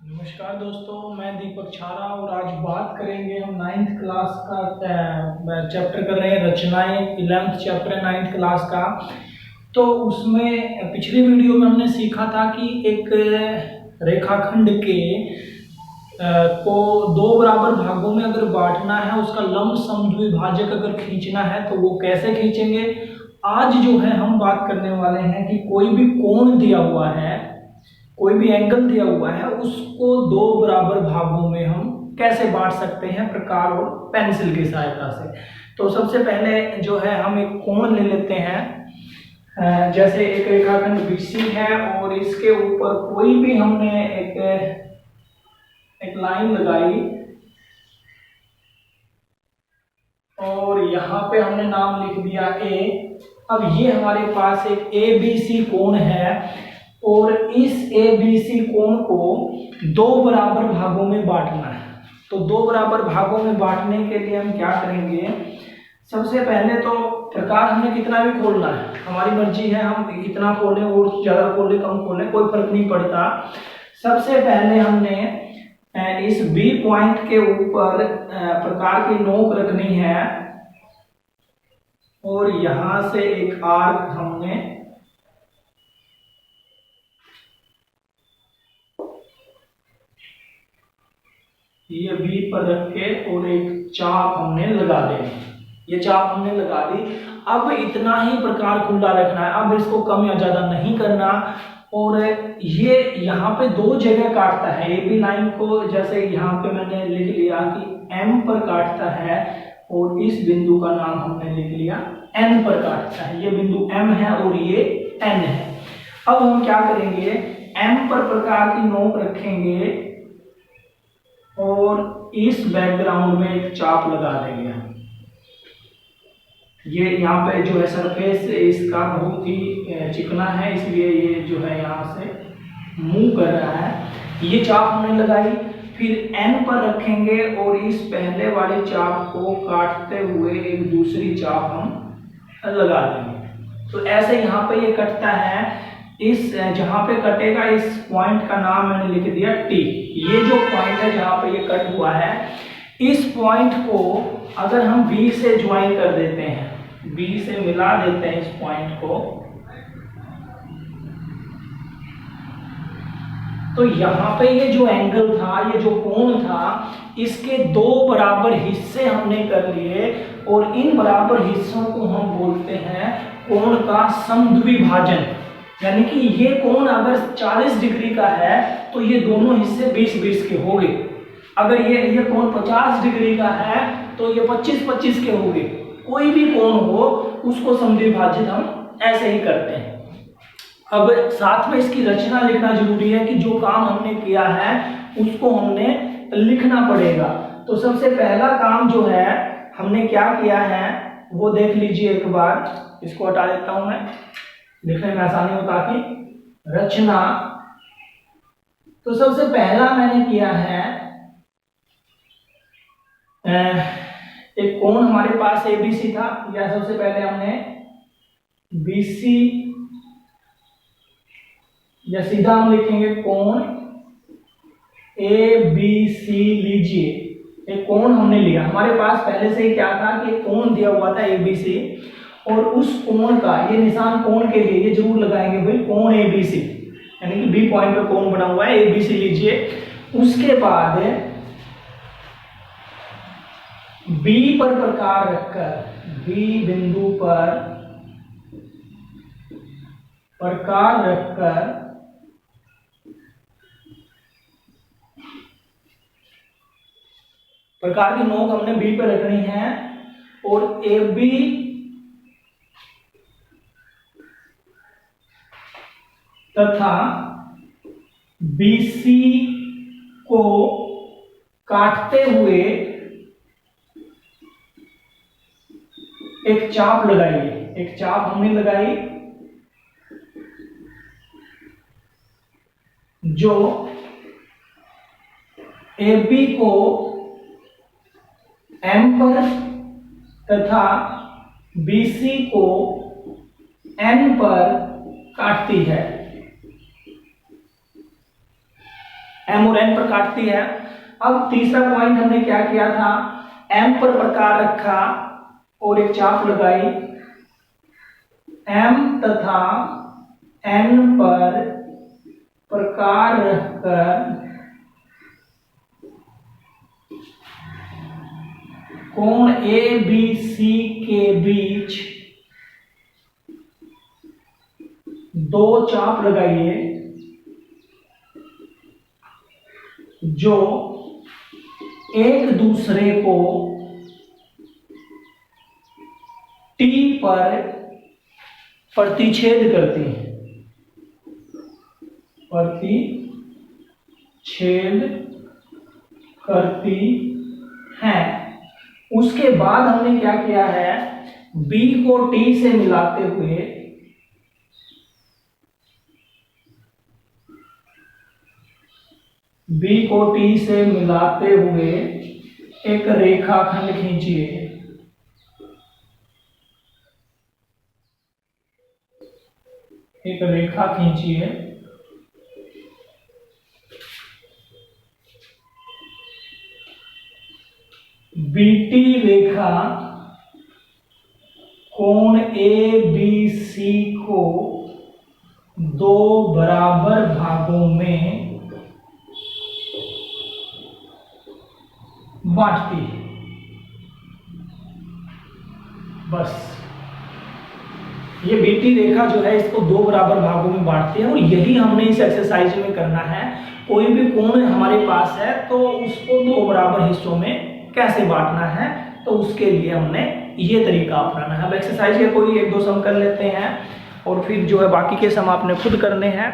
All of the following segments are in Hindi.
नमस्कार दोस्तों, मैं दीपक छारा और आज बात करेंगे हम नाइन्थ क्लास का चैप्टर कर रहे हैं रचनाएं। 11th चैप्टर है नाइन्थ क्लास का। तो उसमें पिछली वीडियो में हमने सीखा था कि एक रेखाखंड के को दो बराबर भागों में अगर बांटना है, उसका लंब समद्विभाजक अगर खींचना है तो वो कैसे खींचेंगे। आज जो है हम बात करने वाले हैं कि कोई भी कोण दिया हुआ है, कोई भी एंगल दिया हुआ है, उसको दो बराबर भागों में हम कैसे बांट सकते हैं प्रकार और पेंसिल की सहायता से। तो सबसे पहले जो है हम एक कोण ले लेते हैं। जैसे एक रेखाखंड BC है और इसके ऊपर कोई भी हमने एक लाइन लगाई और यहाँ पे हमने नाम लिख दिया A। अब ये हमारे पास एक ABC कोण है और इस ABC कोण को दो बराबर भागों में बांटना है। तो दो बराबर भागों में बांटने के लिए हम क्या करेंगे, सबसे पहले तो प्रकार हमें कितना भी खोलना है, हमारी मर्जी है, हम कितना खोलें और ज्यादा खोलें कम खोलें कोई फर्क नहीं पड़ता। सबसे पहले हमने इस B पॉइंट के ऊपर प्रकार की नोक रखनी है और यहां से एक आर्क हमने ये B पर रख के और एक चाप हमने लगा देनी। ये चाप हमने लगा दी। अब इतना ही प्रकार खुला रखना है, अब इसको कम या ज्यादा नहीं करना। और ये यहाँ पे दो जगह काटता है AB लाइन को, जैसे यहाँ पे मैंने लिख लिया कि M पर काटता है और इस बिंदु का नाम हमने लिख लिया N पर काटता है। ये बिंदु M है और ये N है। अब हम क्या करेंगे, M पर प्रकार की नोक रखेंगे और इस बैकग्राउंड में एक चाप लगा देंगे। ये यहाँ पे जो है सरफेस इसका बहुत ही चिकना है, इसलिए ये जो है यहाँ से मूव कर रहा है। ये चाप हमने लगाई, फिर N पर रखेंगे और इस पहले वाले चाप को काटते हुए एक दूसरी चाप हम लगा देंगे। तो ऐसे यहाँ पे ये कटता है। इस जहां पे कटेगा इस पॉइंट का नाम मैंने लिख दिया T। ये जो पॉइंट है जहां पे ये कट हुआ है, इस पॉइंट को अगर हम B से ज्वाइन कर देते हैं, B से मिला देते हैं इस पॉइंट को, तो यहाँ पे ये जो एंगल था, ये जो कोण था, इसके दो बराबर हिस्से हमने कर लिए और इन बराबर हिस्सों को हम बोलते हैं कोण का समद्विभाजन। यानी कि ये कोण अगर 40 डिग्री का है तो ये दोनों हिस्से 20-20 के होंगे। अगर ये कोण 50 डिग्री का है तो ये 25-25 के होंगे। कोई भी कोण हो उसको समद्विभाजित हम ऐसे ही करते हैं। अब साथ में इसकी रचना लिखना जरूरी है कि जो काम हमने किया है उसको हमने लिखना पड़ेगा। तो सबसे पहला काम जो है हमने क्या किया है वो देख लीजिए एक बार। इसको हटा देता हूं मैं, लिखने में आसानी हो ताकि रचना। तो सबसे पहला मैंने किया है, एक कोण हमारे पास ABC था, या सबसे पहले हमने BC, या सीधा हम लिखेंगे कोण ABC लीजिए। एक कोण हमने लिया, हमारे पास पहले से ही क्या था कि एक कोण दिया हुआ था ABC और उस कोण का ये निशान कोण के लिए ये जरूर लगाएंगे भाई, कोण ABC, यानी कि B पॉइंट पे कोण बना हुआ है ABC लीजिए। उसके बाद B पर प्रकार रखकर, B बिंदु पर प्रकार रखकर प्रकार की नोक हमने B पर रखनी है और AB तथा BC को काटते हुए एक चाप लगाइए। एक चाप हमने लगाई जो AB को M पर तथा BC को N पर काटती है। एम और एन पर काटती है। अब तीसरा पॉइंट हमने क्या किया था, एम पर प्रकार रखा और एक चाप लगाई, एम तथा एन पर प्रकार रखकर कोण ए बी सी के बीच दो चाप लगाइए जो एक दूसरे को टी पर प्रतिच्छेद करती हैं, प्रतिच्छेद करती हैं। उसके बाद हमने क्या किया है, B को T से मिलाते हुए एक रेखाखंड खींचिए। एक रेखा खींचिए बीटी रेखा कोण ए बी सी को दो बराबर भागों में बांटती है। बस ये बीटी रेखा जो है इसको दो बराबर भागों में बांटती है और यही हमने इस एक्सरसाइज में करना है। कोई भी कोण हमारे पास है तो उसको दो बराबर हिस्सों में कैसे बांटना है, तो उसके लिए हमने ये तरीका अपनाना है। अब एक्सरसाइज के कोई एक दो सम कर लेते हैं और फिर जो है बाकी के सम आपने खुद करने हैं।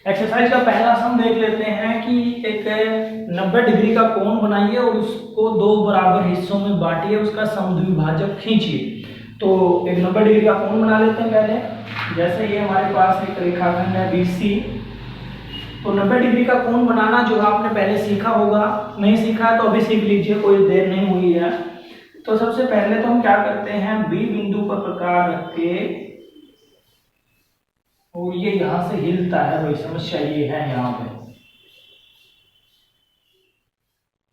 एक्सरसाइज का पहला सम देख लेते हैं कि एक 90 डिग्री का कोण बनाइए और उसको दो बराबर हिस्सों में बांटिए, उसका समद्विभाजक खींचिए। तो एक 90 डिग्री का कोण बना लेते हैं पहले। जैसे ये हमारे पास एक रेखाखंड है BC, तो 90 डिग्री का कोण बनाना जो आपने पहले सीखा होगा, नहीं सीखा तो अभी सीख लीजिए, कोई देर नहीं हुई है। तो सबसे पहले तो हम क्या करते हैं, B बिंदु पर प्रकार रख के, और ये यहां से हिलता है, वही समस्या ये है, यहां पे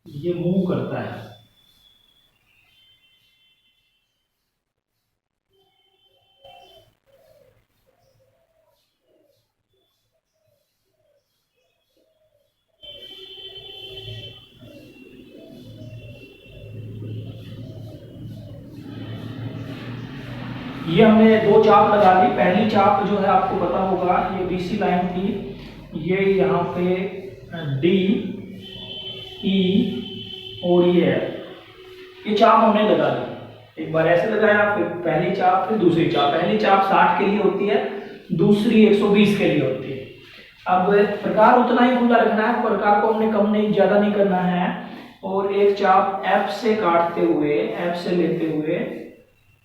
ये मूव करता है। ये हमने दो चाप लगा ली। पहली चाप जो है आपको पता होगा, ये BC लाइन थी, ये यहाँ पे D E और ये है, ये चाप हमने लगा ली। एक बार ऐसे लगाया, फिर पहली चाप, फिर दूसरी चाप। पहली चाप 60 के लिए होती है, दूसरी 120 के लिए होती है। अब प्रकार उतना ही खुला रखना है, प्रकार को हमने कम नहीं ज्यादा नहीं करना है। और एक चाप F से काटते हुए, F से लेते हुए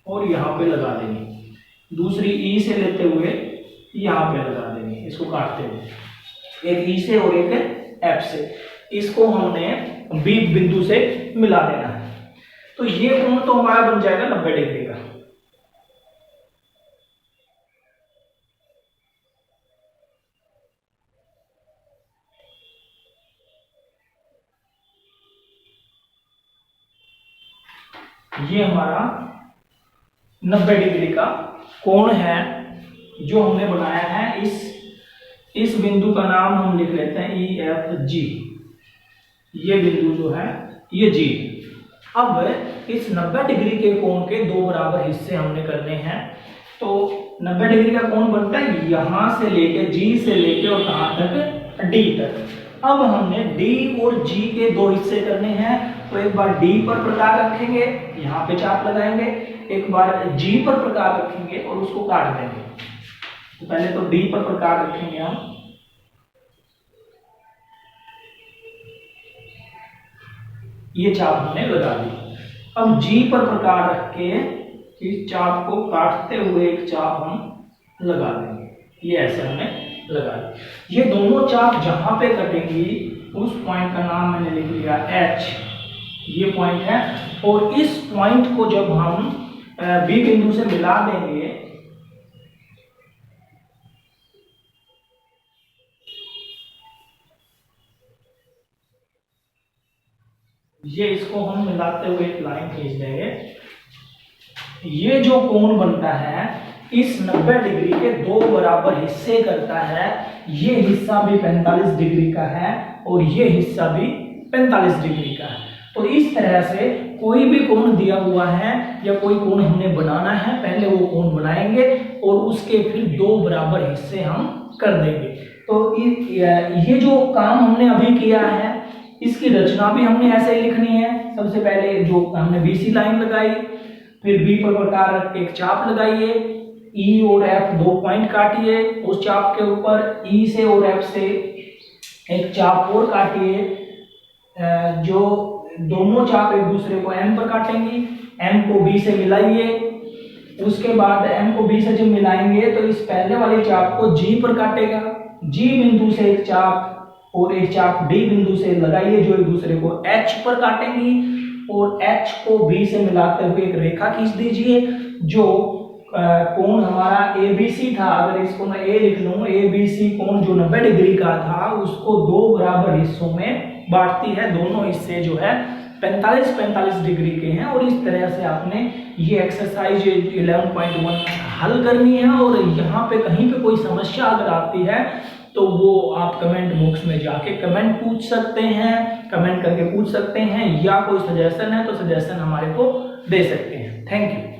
और यहाँ पे लगा देंगे, दूसरी E से लेते हुए यहाँ पे लगा देंगे, इसको काटते हुए, एक E से और एक F से। इसको हमने B बिंदु से मिला देना है। तो ये कोण तो हमारा बन जाएगा 90 डिग्री का। ये हमारा 90 डिग्री का कोण है जो हमने बनाया है। इस बिंदु का नाम हम लिख लेते हैं EFG। ये बिंदु जो है ये G। अब इस 90 डिग्री के कोण के दो बराबर हिस्से हमने करने हैं। तो 90 डिग्री का कोण बनता है यहां से लेके, G से लेके और कहां तक, D तक। अब हमने D और G के दो हिस्से करने हैं। तो एक बार D पर प्रकार रखेंगे, यहाँ पे चाप लगाएंगे, एक बार G पर प्रकार रखेंगे और उसको काट देंगे। तो पहले तो D पर प्रकार रखेंगे हम, ये चाप हमने लगा दी। अब G पर प्रकार रख के इस चाप को काटते हुए एक चाप हम लगा देंगे, ये ऐसे हमने लगा दी। ये दोनों चाप जहां पे कटेंगी उस पॉइंट का नाम मैंने लिख लिया H, ये पॉइंट है। और इस पॉइंट को जब हम B बिंदु से मिला देंगे ये इसको हम मिलाते हुए एक लाइन खींच देंगे। ये जो कोण बनता है इस 90 डिग्री के दो बराबर हिस्से करता है। ये हिस्सा भी 45 डिग्री का है और ये हिस्सा भी 45 डिग्री का है। तो इस तरह से कोई भी कोण दिया हुआ है या कोई कोण हमने बनाना है, पहले वो कोण बनाएंगे और उसके फिर दो बराबर हिस्से हम कर देंगे। तो ये जो काम हमने अभी किया है इसकी रचना भी हमने ऐसे ही लिखनी है। सबसे पहले जो हमने BC लाइन लगाई, फिर B पर प्रकार एक चाप लगाइए, E और F दो पॉइंट काटिए, उस चाप के ऊपर E से और F से एक चाप और काटिए, जो दोनों चाप एक दूसरे को M पर काटेंगी, M को B से मिलाइए। उसके बाद M को B से जब मिलाएंगे तो इस पहले वाले चाप को G पर काटेगा, G बिंदु से एक चाप और एक चाप D बिंदु से लगाइए जो एक दूसरे को H पर काटेंगी और H को B से मिलाते हुए एक रेखा खींच दीजिए। जो कोण हमारा ABC था, अगर इसको मैं A लिख लूं, ABC कोण जो 90 डिग्री का था उसको दो बराबर हिस्सों में बांटती है। दोनों हिस्से जो है 45-45 डिग्री के हैं। और इस तरह से आपने ये एक्सरसाइज 11.1 हल करनी है। और यहाँ पे कहीं पे कोई समस्या अगर आती है तो वो आप कमेंट बॉक्स में जाके कमेंट पूछ सकते हैं, कमेंट करके पूछ सकते हैं, या कोई सजेशन है तो सजेशन हमारे को दे सकते हैं। Thank you.